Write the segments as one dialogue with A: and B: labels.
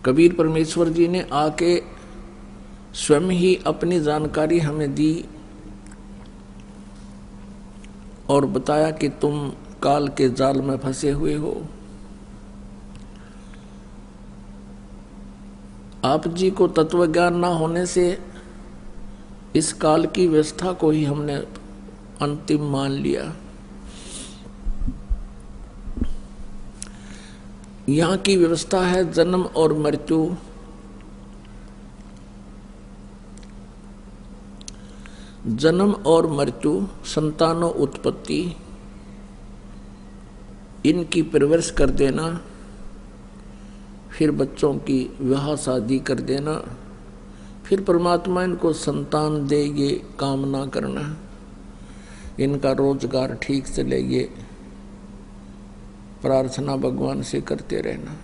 A: कबीर परमेश्वर जी ने आके स्वयं ही अपनी जानकारी हमें दी और बताया कि तुम काल के जाल में फंसे हुए हो। आप जी को तत्व ज्ञान ना होने से इस काल की व्यवस्था को ही हमने अंतिम मान लिया। यहाँ की व्यवस्था है जन्म और मृत्यु, जन्म और मृत्यु, संतानों उत्पत्ति, इनकी परवरिश कर देना, फिर बच्चों की विवाह शादी कर देना, फिर परमात्मा इनको संतान दे ये कामना करना, इनका रोजगार ठीक से ले ये प्रार्थना भगवान से करते रहना।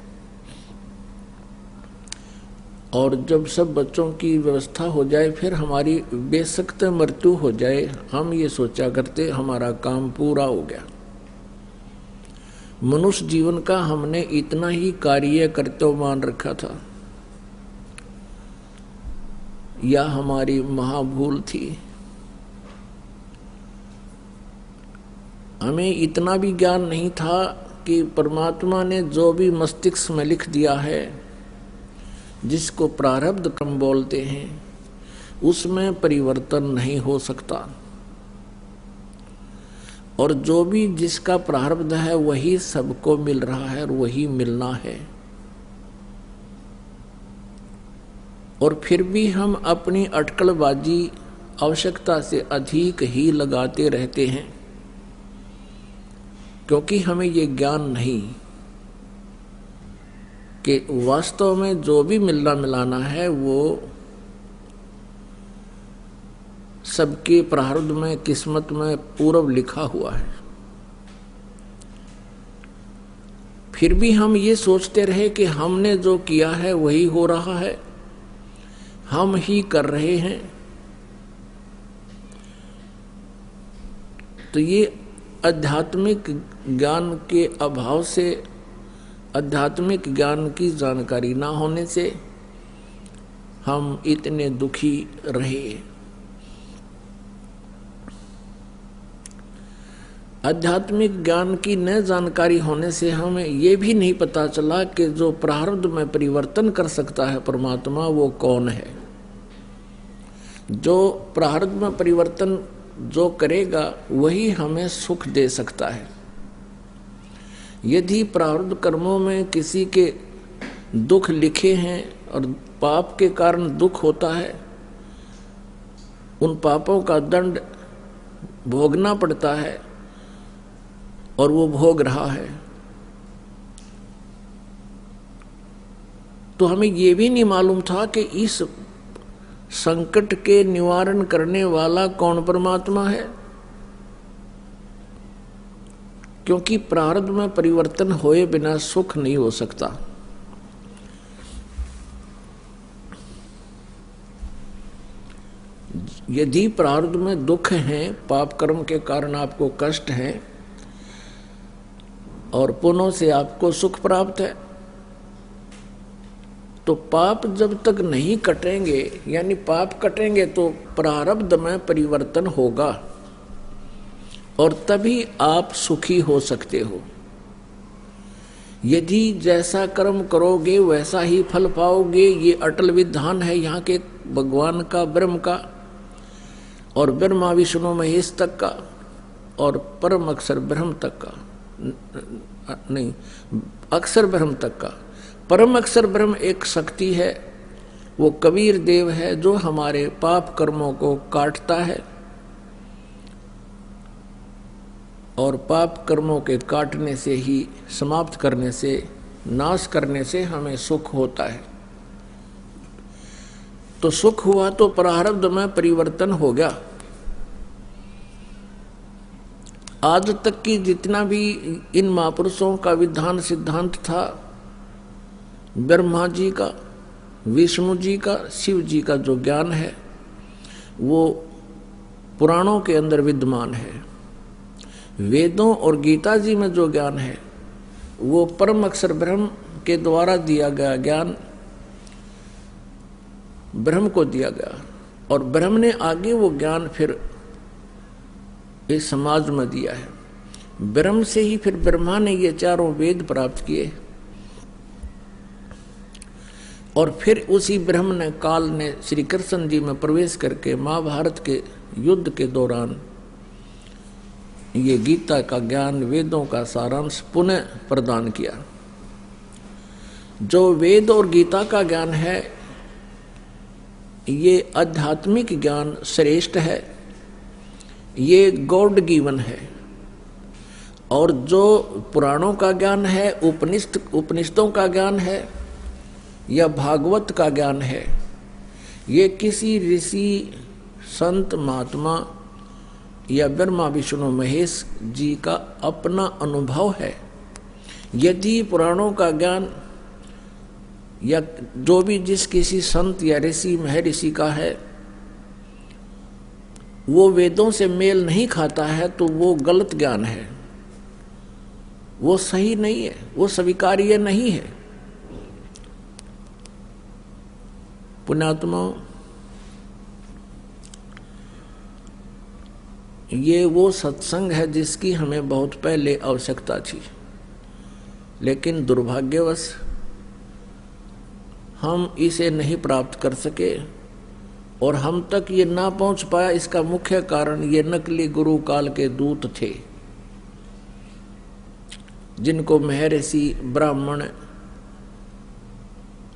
A: और जब सब बच्चों की व्यवस्था हो जाए फिर हमारी बेसख्त मृत्यु हो जाए, हम ये सोचा करते हमारा काम पूरा हो गया। मनुष्य जीवन का हमने इतना ही कार्य कर्तव्य मान रखा था, या हमारी महाभूल थी। हमें इतना भी ज्ञान नहीं था कि परमात्मा ने जो भी मस्तिष्क में लिख दिया है, जिसको प्रारब्ध क्रम बोलते हैं, उसमें परिवर्तन नहीं हो सकता। और जो भी जिसका प्रारब्ध है वही सबको मिल रहा है और वही मिलना है। और फिर भी हम अपनी अटकलबाजी आवश्यकता से अधिक ही लगाते रहते हैं, क्योंकि हमें ये ज्ञान नहीं कि वास्तव में जो भी मिलना मिलाना है वो सबके प्रारब्ध में, किस्मत में पूर्व लिखा हुआ है। फिर भी हम ये सोचते रहे कि हमने जो किया है वही हो रहा है, हम ही कर रहे हैं। तो ये आध्यात्मिक ज्ञान के अभाव से, आध्यात्मिक ज्ञान की जानकारी ना होने से हम इतने दुखी रहे। आध्यात्मिक ज्ञान की न जानकारी होने से हमें ये भी नहीं पता चला कि जो प्रारब्ध में परिवर्तन कर सकता है परमात्मा, वो कौन है। जो प्रारब्ध में परिवर्तन जो करेगा वही हमें सुख दे सकता है। यदि प्रारब्ध कर्मों में किसी के दुख लिखे हैं और पाप के कारण दुख होता है, उन पापों का दंड भोगना पड़ता है और वो भोग रहा है, तो हमें ये भी नहीं मालूम था कि इस संकट के निवारण करने वाला कौन परमात्मा है। क्योंकि प्रारब्ध में परिवर्तन होए बिना सुख नहीं हो सकता। यदि प्रारब्ध में दुख है, पाप कर्म के कारण आपको कष्ट है और पुण्यों से आपको सुख प्राप्त है, तो पाप जब तक नहीं कटेंगे, यानी पाप कटेंगे तो प्रारब्ध में परिवर्तन होगा और तभी आप सुखी हो सकते हो। यदि जैसा कर्म करोगे वैसा ही फल पाओगे, ये अटल विधान है यहाँ के भगवान का, ब्रह्म का, और ब्रह्मा विष्णु महेश तक का, और परम अक्षर ब्रह्म तक का, नहीं, अक्षर ब्रह्म तक का। परम अक्षर ब्रह्म एक शक्ति है, वो कबीर देव है जो हमारे पाप कर्मों को काटता है, और पाप कर्मों के काटने से ही, समाप्त करने से, नाश करने से हमें सुख होता है। तो सुख हुआ तो प्रारब्ध में परिवर्तन हो गया। आज तक की जितना भी इन महापुरुषों का विधान सिद्धांत था, ब्रह्मा जी का, विष्णु जी का, शिव जी का जो ज्ञान है वो पुराणों के अंदर विद्यमान है। वेदों और गीता जी में जो ज्ञान है वो परम अक्षर ब्रह्म के द्वारा दिया गया ज्ञान ब्रह्म को दिया गया, और ब्रह्म ने आगे वो ज्ञान फिर इस समाज में दिया है। ब्रह्म से ही फिर ब्रह्मा ने ये चारों वेद प्राप्त किए, और फिर उसी ब्रह्म ने काल ने श्री कृष्ण जी में प्रवेश करके महाभारत के युद्ध के दौरान ये गीता का ज्ञान, वेदों का सारांश पुनः प्रदान किया। जो वेद और गीता का ज्ञान है, ये आध्यात्मिक ज्ञान श्रेष्ठ है, ये गॉड गिवन है। और जो पुराणों का ज्ञान है, उपनिषदों का ज्ञान है या भागवत का ज्ञान है, ये किसी ऋषि, संत, महात्मा या ब्रह्मा विष्णु महेश जी का अपना अनुभव है। यदि पुराणों का ज्ञान या जो भी जिस किसी संत या ऋषि महर्षि का है, वो वेदों से मेल नहीं खाता है, तो वो गलत ज्ञान है, वो सही नहीं है, वो स्वीकार्य नहीं है। पुण्यात्माओं, ये वो सत्संग है जिसकी हमें बहुत पहले आवश्यकता थी, लेकिन दुर्भाग्यवश हम इसे नहीं प्राप्त कर सके, और हम तक ये ना पहुंच पाया। इसका मुख्य कारण ये नकली गुरु काल के दूत थे, जिनको महर्षि ब्राह्मण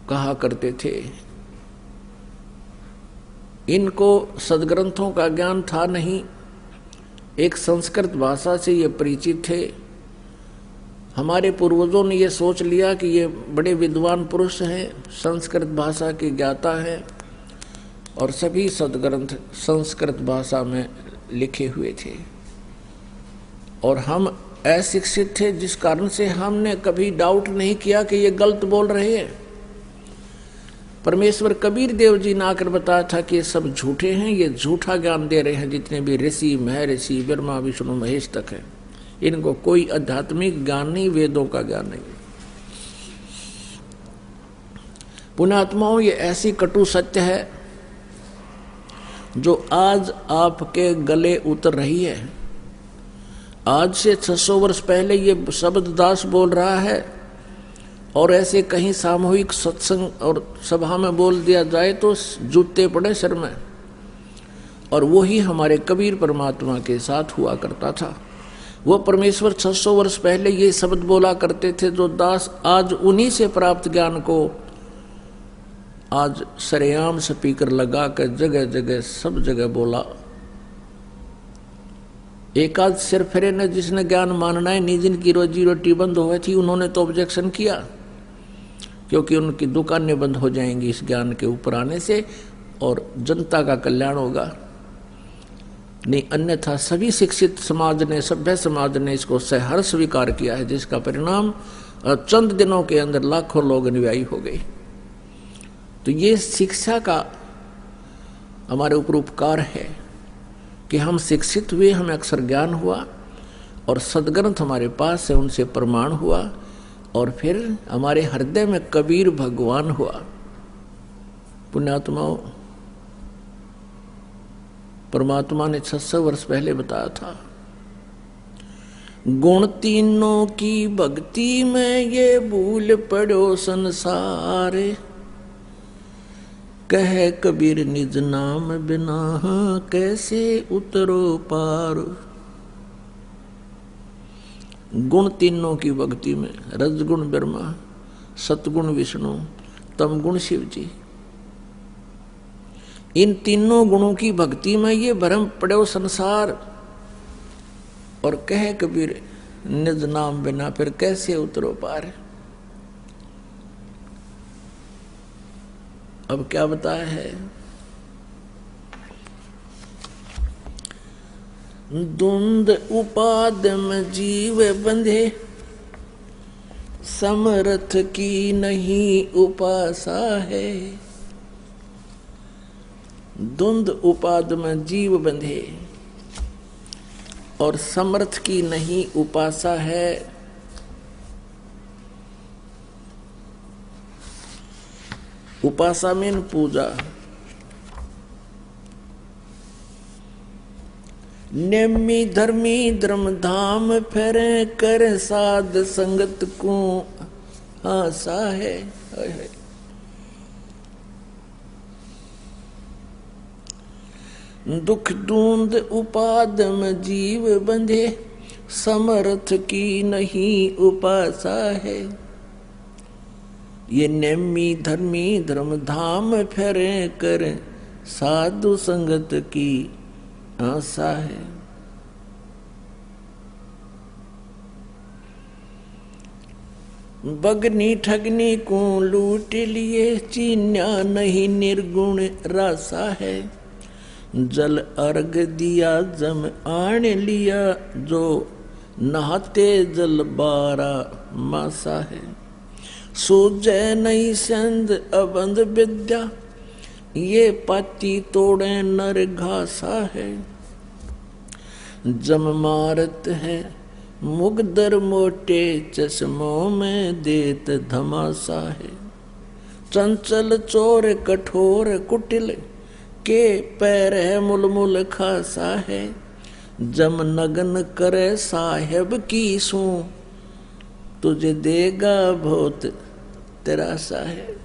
A: कहा करते थे। इनको सदग्रंथों का ज्ञान था नहीं, एक संस्कृत भाषा से ये परिचित थे। हमारे पूर्वजों ने ये सोच लिया कि ये बड़े विद्वान पुरुष हैं, संस्कृत भाषा के ज्ञाता हैं, और सभी सदग्रंथ संस्कृत भाषा में लिखे हुए थे, और हम अशिक्षित थे, जिस कारण से हमने कभी डाउट नहीं किया कि ये गलत बोल रहे हैं। परमेश्वर कबीर देव जी ने आकर बताया था कि ये सब झूठे हैं, ये झूठा ज्ञान दे रहे हैं। जितने भी ऋषि, महर्षि, ब्रह्मा विष्णु महेश तक हैं, इनको कोई आध्यात्मिक ज्ञान नहीं, वेदों का ज्ञान नहीं। पुण्यात्माओं, ये ऐसी कटु सत्य है जो आज आपके गले उतर रही है। आज से 600 वर्ष पहले ये शब्द दास बोल रहा है, और ऐसे कहीं सामूहिक सत्संग और सभा में बोल दिया जाए तो जूते पड़े सिर में। और वो ही हमारे कबीर परमात्मा के साथ हुआ करता था। वो परमेश्वर 600 वर्ष पहले ये शब्द बोला करते थे, जो दास आज उन्हीं से प्राप्त ज्ञान को आज सरेआम स्पीकर लगा कर जगह जगह सब जगह बोला। एक आध सिरफिरे ने, जिसने ज्ञान मानना है, नहीं जिनकी रोजी रोटी बंद हो थी, उन्होंने तो ऑब्जेक्शन किया, क्योंकि उनकी दुकानें बंद हो जाएंगी इस ज्ञान के ऊपर आने से, और जनता का कल्याण होगा। नहीं, अन्यथा सभी शिक्षित समाज ने, सभ्य समाज ने इसको सहर्ष स्वीकार किया है, जिसका परिणाम चंद दिनों के अंदर लाखों लोग अनुयायी हो गए। तो ये शिक्षा का हमारे ऊपर उपकार है कि हम शिक्षित हुए, हमें अक्षर ज्ञान हुआ, और सदग्रंथ हमारे पास से उनसे प्रमाण हुआ, और फिर हमारे हृदय में कबीर भगवान हुआ। पुण्यात्माओं, परमात्मा ने 600 वर्ष पहले बताया था, गुण तीनों की भक्ति में ये भूल पड़ो संसार, कह कबीर निज नाम बिना कैसे उतरो पार। गुण तीनों की भक्ति में, रजगुण ब्रह्मा, सतगुण विष्णु, तमगुण शिव जी, इन तीनों गुणों की भक्ति में ये भ्रम पड़ो संसार, और कहे कबीर निज नाम बिना फिर कैसे उतरो पार। अब क्या बताया है, धुंध उपाद में जीव बंधे, समर्थ की नहीं उपासा है। धुंध उपाद में जीव बंधे और समर्थ की नहीं उपासा है। उपासा मीन पूजा, नेमी धर्मी धर्म धाम फेरे कर साध संगत को आशा है। दुख दूंद उपाद में जीव बंधे समर्थ की नहीं उपासा है। ये नेमी धर्मी धर्म धाम फेरे कर साधु संगत की आशा है। बगनी ठगनी को लूट लिए चीन्या नहीं निर्गुण रासा है। जल अर्घ दिया जम आन लिया जो नहाते जल बारा मासा है। सूझे नहीं संद अबंध विद्या ये पाती तोड़े नर घासा है। जम मारत है मुगदर मोटे चश्मों में देत धमासा है। चंचल चोर कठोर कुटिल के पैर है मुलमुल खासा है। जम नगन करे साहेब की सू तुझे देगा बहुत तेरासा है।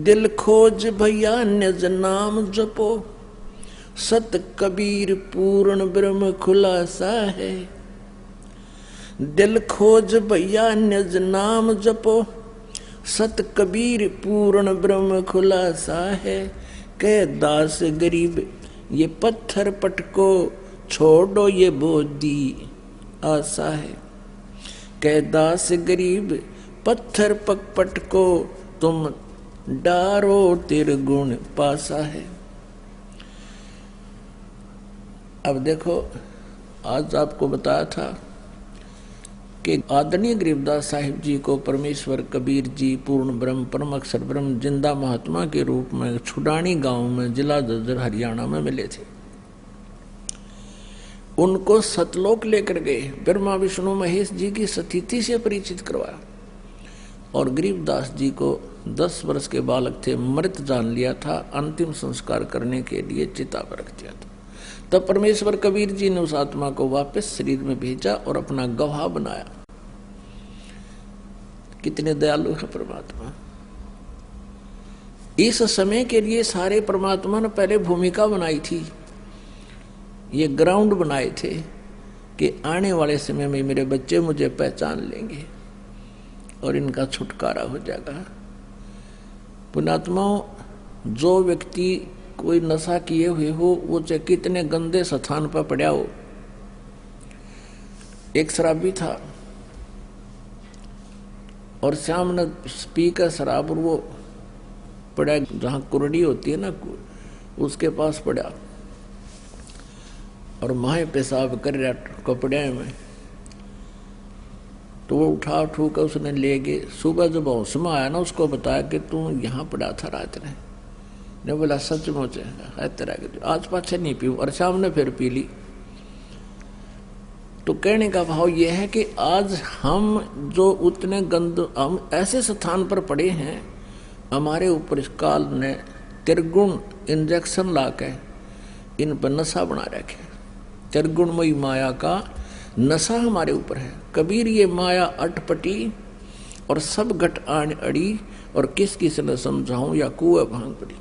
A: दिल खोज भैया निज नाम जपो सत कबीर पूर्ण ब्रह्म खुलासा है। दिल खोज भैया निज नाम जपो सत कबीर पूर्ण ब्रह्म खुलासा है। कह दास गरीब ये पत्थर पटको छोड़ो ये बोधी आशा है। कह दास गरीब पत्थर पक पटको तुम डारो तिर गुण पासा है। अब देखो, आज आपको बताया था कि आदरणीय गरीबदास साहिब जी को परमेश्वर कबीर जी पूर्ण ब्रह्म परम अक्षर ब्रह्म जिंदा महात्मा के रूप में छुडानी गांव में जिला झज्जर हरियाणा में मिले थे। उनको सतलोक लेकर गए, ब्रह्मा विष्णु महेश जी की स्थिति से परिचित करवाया और गरीबदास जी को 10 वर्ष के बालक थे, मृत जान लिया था। अंतिम संस्कार करने के लिए चिता पर रख दिया था। तब परमेश्वर कबीर जी ने उस आत्मा को वापस शरीर में भेजा और अपना गवाह बनाया। कितने दयालु है परमात्मा। इस समय के लिए सारे परमात्मा ने पहले भूमिका बनाई थी, ये ग्राउंड बनाए थे कि आने वाले समय में मेरे बच्चे मुझे पहचान लेंगे और इनका छुटकारा हो जाएगा। पुण्यात्माओं, जो व्यक्ति कोई नशा किए हुए हो, वो चाहे कितने गंदे स्थान पर पड़ा हो। एक शराबी था और श्याम ने पी कर शराब और वो पड़ा जहां कुरड़ी होती है ना, उसके पास पड़ा और माहे पेशाब कर रहा कपड़े में। तो वो उठा कर उसने ले गए। सुबह जब होश में आया ना, उसको बताया कि तू यहाँ पड़ा था रात ने बोला सचमुच है तेरा, आज पाछे नहीं पीऊं। और शाम ने फिर पी ली। तो कहने का भाव यह है कि आज हम जो उतने हम ऐसे स्थान पर पड़े हैं, हमारे ऊपर इस काल ने त्रिगुण इंजेक्शन लाके इन पर नशा बना रखे। त्रिगुणमयी माया का नशा हमारे ऊपर है। कबीर ये माया अटपटी और सब घट आन अड़ी और किस किस ने समझाऊं या कुएं भांग पड़ी।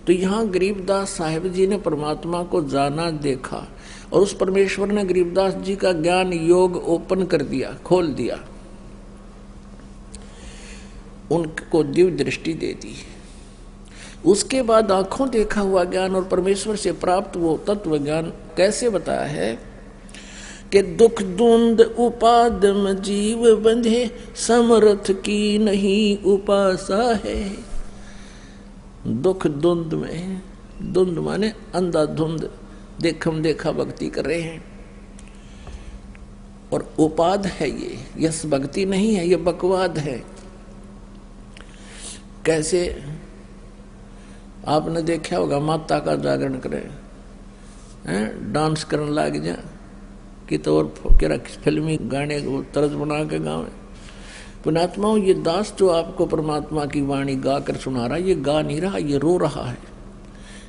A: तो यहाँ गरीबदास साहिब जी ने परमात्मा को जाना, देखा और उस परमेश्वर ने गरीबदास जी का ज्ञान योग ओपन कर दिया, खोल दिया, उनको दिव्य दृष्टि दे दी। उसके बाद आंखों देखा हुआ ज्ञान और परमेश्वर से प्राप्त वो तत्व ज्ञान कैसे बताया है कि दुख द्वंद उपाद में जीव बंधे समर्थ की नहीं उपासा है। दुख द्वंद में, द्वंद माने अंधाधुंध, देखम देखा भक्ति कर रहे हैं और उपाद है ये, यस भक्ति नहीं है, ये बकवाद है। कैसे आपने देखा होगा, माता का जागरण करे हैं, डांस करने लग जा कि तो और फिल्मी गाने को तर्ज बना के गावे। पुण्यात्माओं, ये दास जो आपको परमात्मा की वाणी गा कर सुना रहा है, ये गा नहीं रहा, ये रो रहा है।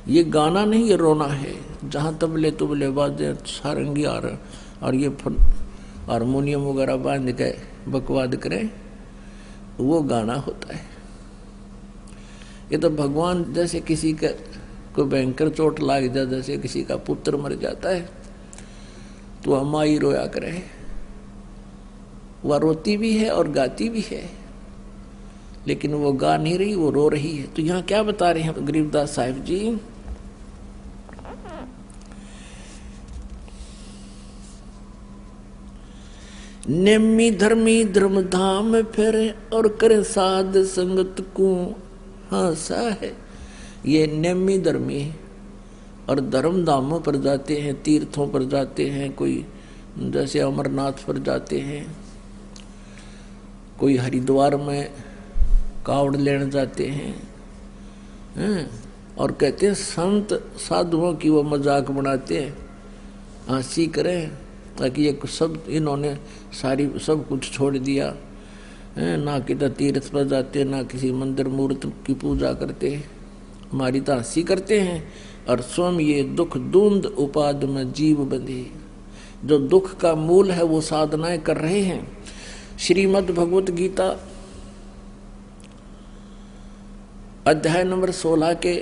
A: ये गाना नहीं, ये रोना है। जहाँ तबले तुबले बाजे सारंगी और ये हारमोनियम वगैरह बांध के बकवाद करें, वो गाना होता है। ये तो भगवान जैसे किसी का कोई भयंकर चोट लाग जाए, जैसे किसी का पुत्र मर जाता है तो वह माई रोया करे, वह रोती भी है और गाती भी है, लेकिन वो गा नहीं रही, वो रो रही है। तो यहाँ क्या बता रहे हैं गरीबदास साहिब जी? नेमी धर्मी धर्म धाम फिरे और करे साध संगत को हासा है। ये नेमी धर्मी और धर्म धामों पर जाते हैं, तीर्थों पर जाते हैं, कोई जैसे अमरनाथ पर जाते हैं, कोई हरिद्वार में कावड़ लेने जाते हैं, और कहते हैं संत साधुओं की वो मजाक बनाते हैं, हंसी करें ताकि ये सब इन्होंने सारी सब कुछ छोड़ दिया, ना किधर तीर्थ पर जाते, ना किसी मंदिर मूर्ति की पूजा करते, हमारी तो हंसी करते हैं, और स्वयं ये दुख दूंद उपाद में जीव बंधे। जो दुख का मूल है वो साधनाएं कर रहे हैं। श्रीमद् भगवत गीता अध्याय नंबर 16 के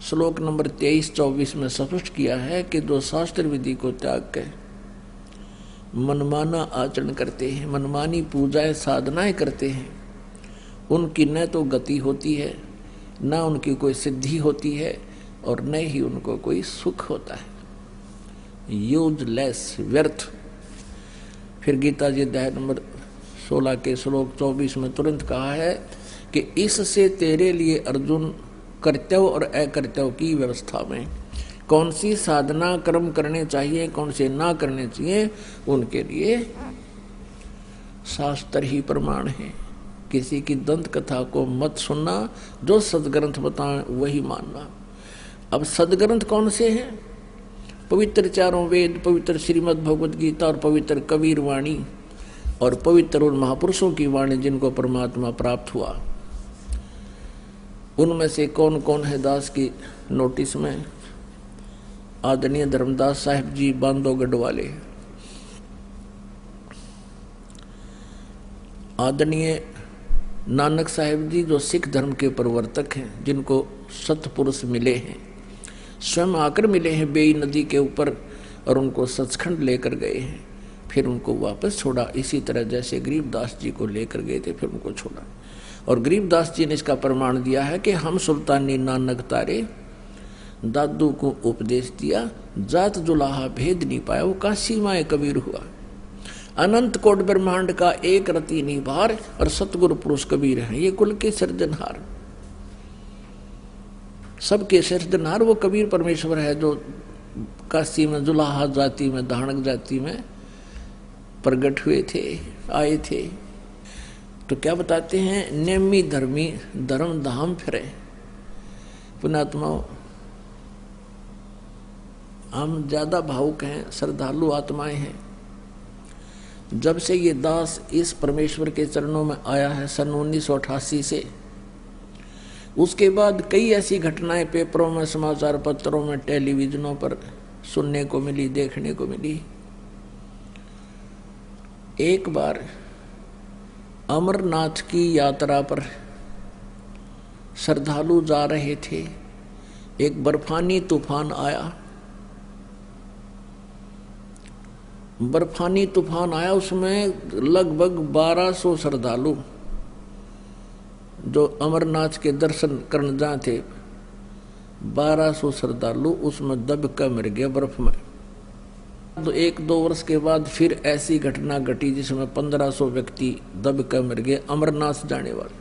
A: श्लोक नंबर 23-24 में स्पष्ट किया है कि जो शास्त्र विधि को त्याग के मनमाना आचरण करते हैं, मनमानी पूजाएं साधनाएं करते हैं, उनकी न तो गति होती है, न उनकी कोई सिद्धि होती है, और न ही उनको कोई सुख होता है। यूजलेस, व्यर्थ। फिर गीता जी अध्याय नंबर 16 के श्लोक 24 में तुरंत कहा है कि इससे तेरे लिए अर्जुन कर्तव्य और अकर्तव्य की व्यवस्था में कौन सी साधना कर्म करने चाहिए, कौन से ना करने चाहिए, उनके लिए शास्त्र ही प्रमाण है। किसी की दंत कथा को मत सुनना, जो सदग्रंथ बताएं वही मानना। अब सदग्रंथ कौन से हैं? पवित्र चारों वेद, पवित्र श्रीमद् भगवत गीता और पवित्र कबीर वाणी और पवित्र उन महापुरुषों की वाणी जिनको परमात्मा प्राप्त हुआ। उनमें से कौन कौन है दास की नोटिस में? आदरणीय धर्मदास साहिब जी बांधवगढ़ वाले, आदरणीय नानक साहिब जी जो सिख धर्म के प्रवर्तक हैं, जिनको सतपुरुष मिले हैं, स्वयं आकर मिले हैं बेई नदी के ऊपर और उनको सचखंड लेकर गए हैं, फिर उनको वापस छोड़ा। इसी तरह जैसे गरीबदास जी को लेकर गए थे फिर उनको छोड़ा। और गरीबदास जी ने इसका प्रमाण दिया है कि हम सुल्तानी नानक तारे, दादू को उपदेश दिया, जात जुलाहा भेद नहीं पाया, वो काशी माए कबीर हुआ। अनंत कोट ब्रह्मांड का एक रति निभार और सतगुरु पुरुष कबीर हैं, ये कुल के सिरजनहार, सबके सिरजनहार वो कबीर परमेश्वर है, जो काशी में जुलाहा जाति में, धानक जाति में प्रकट हुए थे, आए थे। तो क्या बताते हैं? नेमी धर्मी धर्म धाम फिरे। पुण्यात्माओं, हम ज्यादा भावुक हैं, श्रद्धालु आत्माएं हैं। जब से ये दास इस परमेश्वर के चरणों में आया है सन 1988 से, उसके बाद कई ऐसी घटनाएं पेपरों में, समाचार पत्रों में, टेलीविजनों पर सुनने को मिली, देखने को मिली। एक बार अमरनाथ की यात्रा पर श्रद्धालु जा रहे थे, एक बर्फानी तूफान आया। बर्फानी तूफान आया, उसमें लगभग 1200 श्रद्धालु जो अमरनाथ के दर्शन करने जाए थे, 1200 श्रद्धालु उसमें दब कर मर गए बर्फ में। तो 1-2 वर्ष के बाद फिर ऐसी घटना घटी जिसमें 1500 व्यक्ति दब कर मर गए, अमरनाथ जाने वाले।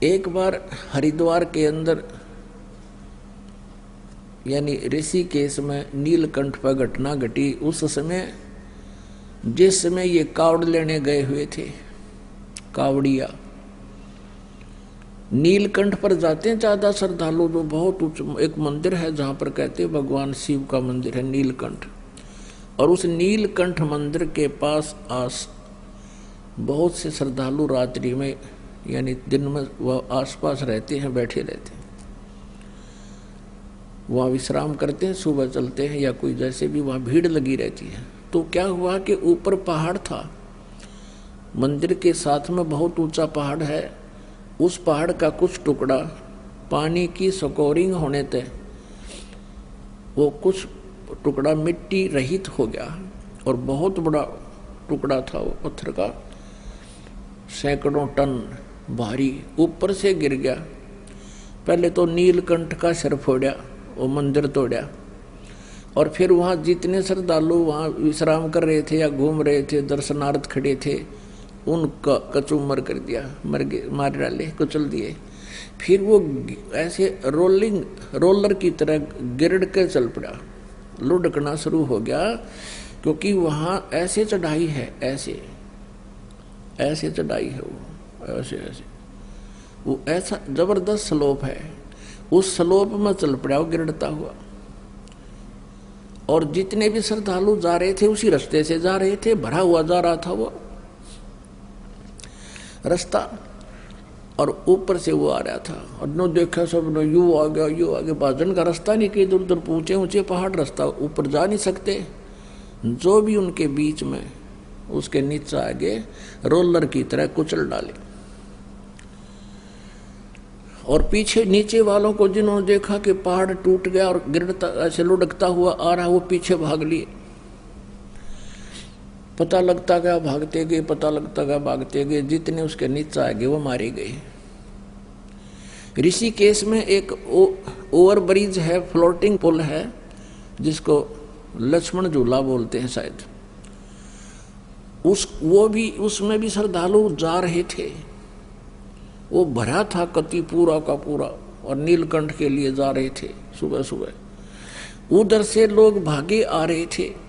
A: एक बार हरिद्वार के अंदर यानी ऋषिकेश में नीलकंठ पर घटना घटी। उस समय जिस समय ये कावड़ लेने गए हुए थे, कावड़िया नीलकंठ पर जाते हैं ज्यादा श्रद्धालु, जो बहुत उच्च एक मंदिर है जहां पर कहते हैं भगवान शिव का मंदिर है नीलकंठ। और उस नीलकंठ मंदिर के पास बहुत से श्रद्धालु रात्रि में यानी दिन में वह आसपास रहते हैं, बैठे रहते हैं, वहाँ विश्राम करते हैं, सुबह चलते हैं या कोई जैसे भी, वहाँ भीड़ लगी रहती है। तो क्या हुआ कि ऊपर पहाड़ था, मंदिर के साथ में बहुत ऊंचा पहाड़ है, उस पहाड़ का कुछ टुकड़ा पानी की स्कोरिंग होने थे वो कुछ टुकड़ा मिट्टी रहित हो गया और बहुत बड़ा टुकड़ा था वो पत्थर का, सैकड़ों टन भारी, ऊपर से गिर गया। पहले तो नीलकंठ का सिर फोड़ा, वो मंदिर तोड़ा, और फिर वहाँ जितने श्रद्धालु वहाँ विश्राम कर रहे थे या घूम रहे थे, दर्शनार्थ खड़े थे, उनका कचूमर कर दिया, मार डाले, कुचल दिए। फिर वो ऐसे रोलर की तरह गिरड़ के चल पड़ा, लुढ़कना शुरू हो गया, क्योंकि वहाँ ऐसे चढ़ाई है, ऐसे चढ़ाई है, वो ऐसे वो ऐसा जबरदस्त स्लोप है, उस स्लोप में चल पड़ा वो गिरता हुआ। और जितने भी श्रद्धालु जा रहे थे उसी रास्ते से जा रहे थे, भरा हुआ जा रहा था वो रास्ता, और ऊपर से वो आ रहा था। और नो देखा सब, नो यू आ गया, भाजन का रास्ता नहीं, कि इधर उधर ऊंचे ऊंचे पहाड़, रास्ता ऊपर जा नहीं सकते। जो भी उनके बीच में, उसके नीचे आगे रोलर की तरह कुचल डाले। और पीछे नीचे वालों को जिन्होंने देखा कि पहाड़ टूट गया और गिरता ऐसे लुढ़कता हुआ आ रहा, वो पीछे भाग लिए। पता लगता गया भागते गए, पता लगता गया भागते गए, जितने उसके नीचे आ गए वो मारे गए। ऋषिकेश में एक ओवर ब्रिज है, फ्लोटिंग पुल है, जिसको लक्ष्मण झूला बोलते हैं शायद। उसमें भी श्रद्धालु जा रहे थे, वो भरा था कति पूरा का पूरा, और नीलकंठ के लिए जा रहे थे सुबह सुबह। उधर से लोग भागे आ रहे थे,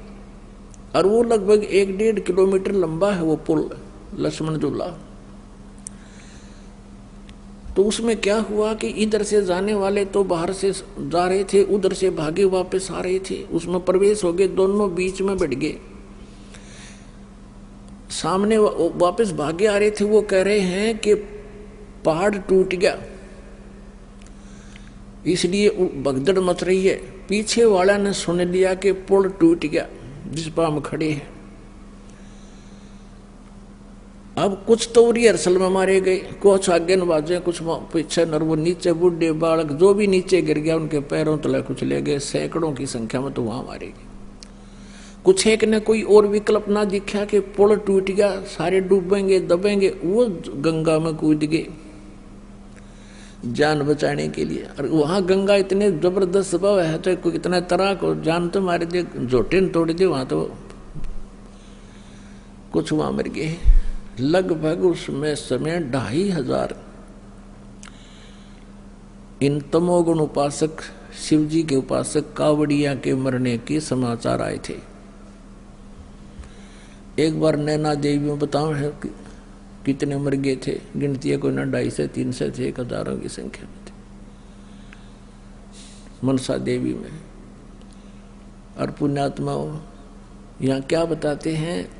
A: और वो लगभग 1-1.5 किलोमीटर लंबा है वो पुल, लक्ष्मण झूला। तो उसमें क्या हुआ कि इधर से जाने वाले तो बाहर से जा रहे थे, उधर से भागे वापस आ रहे थे, उसमें प्रवेश हो गए, दोनों बीच में बैठ गए। सामने वापस भागे आ रहे थे, वो कह रहे हैं कि पहाड़ टूट गया, इसलिए भगदड़ मच रही है। पीछे वाला ने सुन लिया कि पुल टूट गया जिस पर हम खड़े हैं। अब कुछ तो रिहर्सल में मारे गए, कुछ आगे नवाजे, कुछ पीछे, और वो नीचे बूढ़े बालक जो भी नीचे गिर गया उनके पैरों तले कुछ ले गए, सैकड़ों की संख्या में तो वहां मारे गए। कुछ एक ने कोई और विकल्प ना दिखा कि पुल टूट गया, सारे डूबेंगे दबेंगे, वो गंगा में कूद गए जान बचाने के लिए। और वहां गंगा इतने जबरदस्त स्वभाव है, तो कोई इतना तरह को जान तो मारे दे, जोटे तोड़ दे, वहां तो कुछ वहां मर गए। लगभग उसमें समय 2500 इन तमोगुण उपासक, शिव जी के उपासक कावड़िया के मरने के समाचार आए थे। एक बार नैना देवी में बताओ है कि कितने मर गए थे, गिनती है कोई ना 250-300 थे, 1000 की संख्या में थे। मनसा देवी में। और पुण्यात्माओं यहाँ क्या बताते हैं,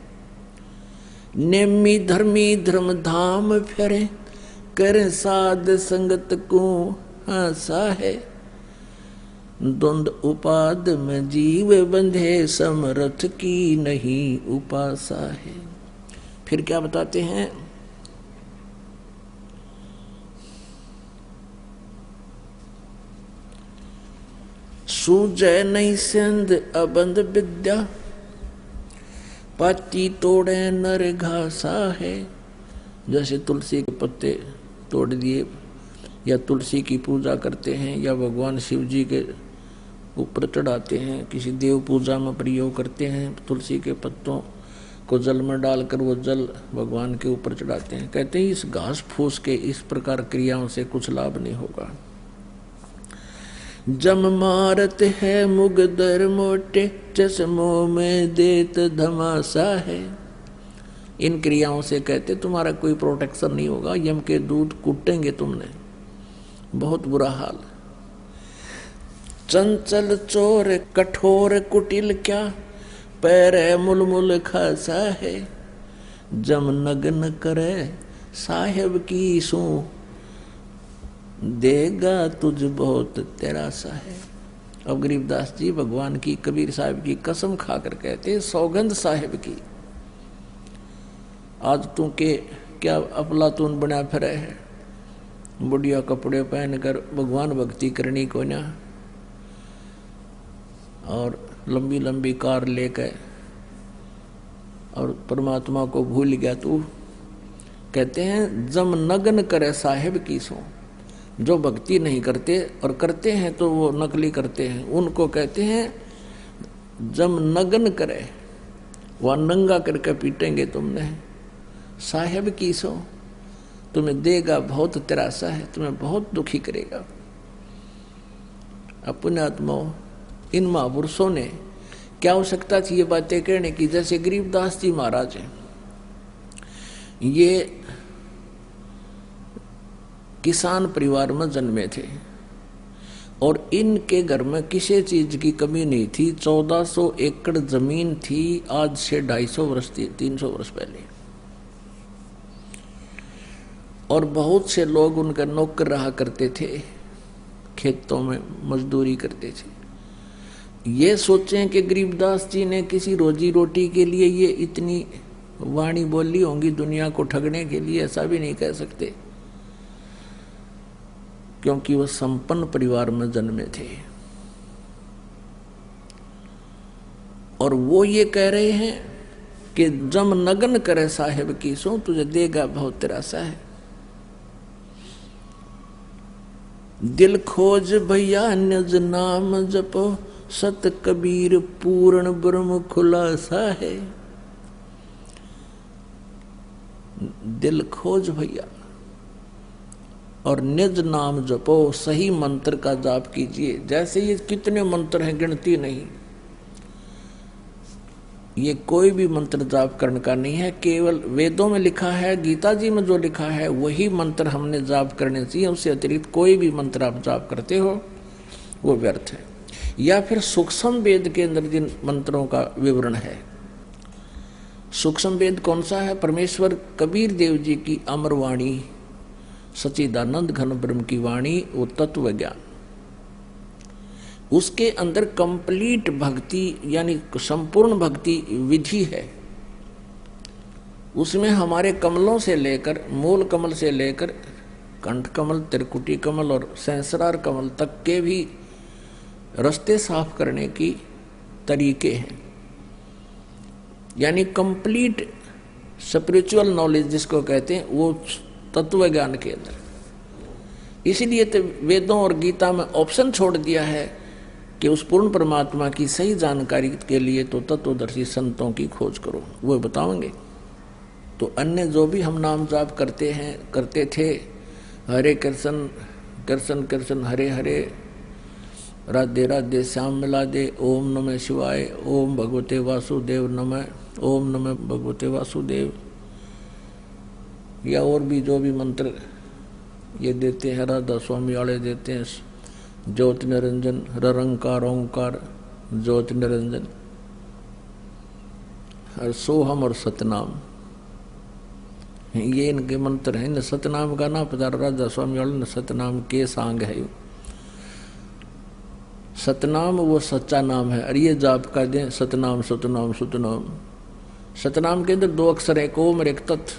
A: नेमी धर्मी धर्म धाम फेरे, कर साध संगत को आशा है, द्वंद उपाद में जीव बंधे, समरथ की नहीं उपासा है। फिर क्या बताते हैं, सूजय नहीं सिंध अबंध विद्या, पाती तोड़े नर घासा है। जैसे तुलसी के पत्ते तोड़ दिए, या तुलसी की पूजा करते हैं, या भगवान शिव जी के ऊपर चढ़ाते हैं, किसी देव पूजा में प्रयोग करते हैं, तुलसी के पत्तों को जल में डालकर वो जल भगवान के ऊपर चढ़ाते हैं। कहते हैं इस घास फूस के इस प्रकार क्रियाओं से कुछ लाभ नहीं होगा। जम मारत है मुगदर मोटे, चश्मों में देत धमासा है। इन क्रियाओं से कहते तुम्हारा कोई प्रोटेक्शन नहीं होगा, यम के दूध कूटेंगे तुमने, बहुत बुरा हाल। चंचल चोर कठोर कुटिल क्या, पैर मुलमुल खासा है। जम नग्न करे साहेब की सू देगा तुझ बहुत तेरा सा है। अब गरीबदास जी भगवान की, कबीर साहब की कसम खाकर कहते, सौगंध साहेब की, आज तू के क्या अफलातून बना फिरे है, बुढ़िया कपड़े पहनकर भगवान भक्ति करनी को ना, और लंबी लंबी कार लेकर, और परमात्मा को भूल गया तू। कहते हैं जम नगन करे साहेब की सो, जो भक्ति नहीं करते और करते हैं तो वो नकली करते हैं, उनको कहते हैं जम नगन करे, वह नंगा करके पीटेंगे तुमने। साहेब की सो, तुम्हें देगा बहुत तेरासा है, तुम्हें बहुत दुखी करेगा। अपने आत्माओं, इन महापुरुषों ने क्या आवश्यकता थी ये बातें कहने की। जैसे गरीबदास जी महाराज हैं, ये किसान परिवार में जन्मे थे और इनके घर में किसी चीज की कमी नहीं थी। 1400 एकड़ जमीन थी, आज से 250 वर्ष 300 वर्ष पहले, और बहुत से लोग उनका नौकर रहा करते थे, खेतों में मजदूरी करते थे। ये सोचें कि गरीबदास जी ने किसी रोजी रोटी के लिए ये इतनी वाणी बोली होंगी दुनिया को ठगने के लिए, ऐसा भी नहीं कह सकते, क्योंकि वह संपन्न परिवार में जन्मे थे। और वो ये कह रहे हैं कि जम नगन करे साहेब की सो, तुझे देगा बहुत तेरासा है। दिल खोज भैया निज नाम जपो, सत कबीर पूर्ण ब्रह्म खुलासा है। दिल खोज भैया और निज नाम जपो, सही मंत्र का जाप कीजिए। जैसे ये कितने मंत्र हैं, गिनती नहीं। ये कोई भी मंत्र जाप करने का नहीं है, केवल वेदों में लिखा है, गीता जी में जो लिखा है वही मंत्र हमने जाप करने चाहिए। उससे अतिरिक्त कोई भी मंत्र आप जाप करते हो वो व्यर्थ है। या फिर सूक्ष्म वेद के अंदर जिन मंत्रों का विवरण है, सूक्ष्म वेद कौन सा है? परमेश्वर कबीर देव जी की अमर वाणी, सच्चिदानंद घन ब्रह्म की वाणी, वो तत्व ज्ञान, उसके अंदर कंप्लीट भक्ति यानी संपूर्ण भक्ति विधि है। उसमें हमारे कमलों से लेकर, मूल कमल से लेकर कंठ कमल, त्रिकुटी कमल और सहस्रार कमल तक के भी रास्ते साफ करने की तरीके हैं। यानी कंप्लीट स्पिरिचुअल नॉलेज जिसको कहते हैं, वो तत्व ज्ञान के अंदर। इसीलिए तो वेदों और गीता में ऑप्शन छोड़ दिया है कि उस पूर्ण परमात्मा की सही जानकारी के लिए तो तत्वदर्शी संतों की खोज करो, वो बताओगे। तो अन्य जो भी हम नाम जाप करते हैं, करते थे, हरे कृष्ण कृष्ण कृष्ण हरे हरे, राधे राधे श्याम मिला दे, ओम नमः शिवाय, ओम भगवते वासुदेव नमः, ओम नमः भगवते वासुदेव, या और भी जो भी मंत्र ये देते हैं, राधा स्वामी वाले देते हैं, ज्योति निरंजन, ररंकार ओंकार ज्योति निरंजन, और सोहम और सतनाम, ये इनके मंत्र हैं। न सतनाम का ना पता राधा स्वामी वाले, न सतनाम के सांग है। सतनाम वो सच्चा नाम है, और ये जाप का दें सतनाम सतनाम सतनाम। सतनाम के अंदर 2 अक्षर, एक ओम और एक तत्,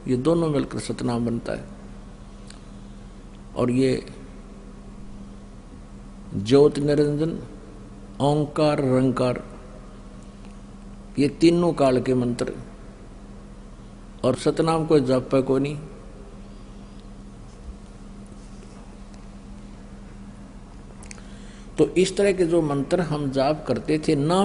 A: ये दोनों मिलकर सतनाम बनता है। और ये ज्योति निरंजन, ओंकार, रंकार, ये तीनों काल के मंत्र। और सतनाम को जाप को नहीं। तो इस तरह के जो मंत्र हम जाप करते थे, नाम